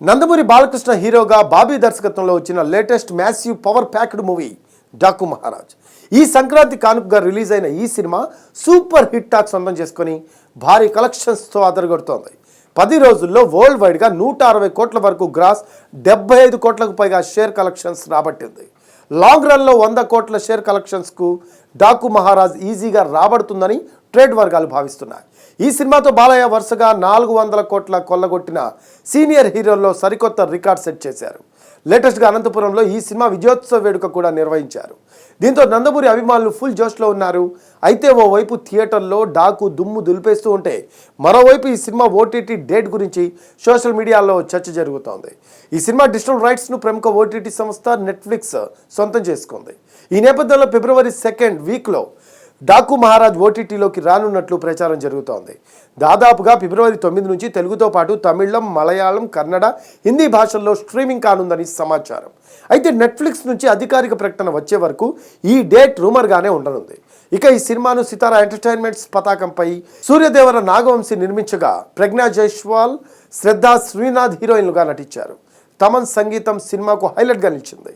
నందమూరి బాలకృష్ణ హీరోగా బాబీ దర్శకత్వంలో వచ్చిన latest massive power packed movie Daaku Maharaj. ఈ సంక్రాంతి కానుకగా రిలీజ్ అయిన ఈ సినిమా సూపర్ హిట్ టాక్ సొంతం చేసుకొని భారీ కలెక్షన్స్తో అదరగొడుతోంది. 10 రోజుల్లో వరల్డ్ వైడ్గా 160 కోట్ల వరకు గ్రాస్, 75 కోట్లకు పైగా షేర్ కలెక్షన్స్ రాబట్టింది. లాంగ్ రన్లో 100 కోట్ల షేర్ కలెక్షన్స్కు డాకు మహారాజ్ ఈజీగా రాబడుతుందని ట్రేడ్ వర్గాలు భావిస్తున్నాయి. ఈ సినిమాతో బాలయ్య వరుసగా 400 కోట్ల కొల్లగొట్టిన సీనియర్ హీరోల్లో సరికొత్త రికార్డ్ సెట్ చేశారు. లేటెస్ట్గా అనంతపురంలో ఈ సినిమా విజయోత్సవ వేడుక కూడా నిర్వహించారు. దీంతో నందమూరి అభిమానులు ఫుల్ జోష్లో ఉన్నారు. అయితే ఓవైపు థియేటర్లో డాకు దుమ్ము దులిపేస్తూ ఉంటే, మరోవైపు ఈ సినిమా ఓటీటీ డేట్ గురించి సోషల్ మీడియాలో చర్చ జరుగుతోంది. ఈ సినిమా డిజిటల్ రైట్స్ను ప్రముఖ ఓటీటీ సంస్థ నెట్ఫ్లిక్స్ సొంతం చేసుకుంది. ఈ నేపథ్యంలో ఫిబ్రవరి 2nd వీక్లో డాకు మహారాజ్ ఓటీటీలోకి రానున్నట్లు ప్రచారం జరుగుతోంది. దాదాపుగా ఫిబ్రవరి 9 నుంచి తెలుగుతో పాటు తమిళం, మలయాళం, కన్నడ, హిందీ భాషల్లో స్ట్రీమింగ్ కానుందని సమాచారం. అయితే నెట్ఫ్లిక్స్ నుంచి అధికారిక ప్రకటన వచ్చే వరకు ఈ డేట్ రూమర్గానే ఉండనుంది. ఇక ఈ సినిమాను సితారా ఎంటర్టైన్మెంట్స్ పతాకంపై సూర్యదేవర నాగవంశీ నిర్మించగా ప్రజ్ఞా జైస్వాల్, శ్రద్ధా శ్రీనాథ్ హీరోయిన్లుగా నటించారు. తమన్ సంగీతం సినిమాకు హైలైట్గా నిలిచింది.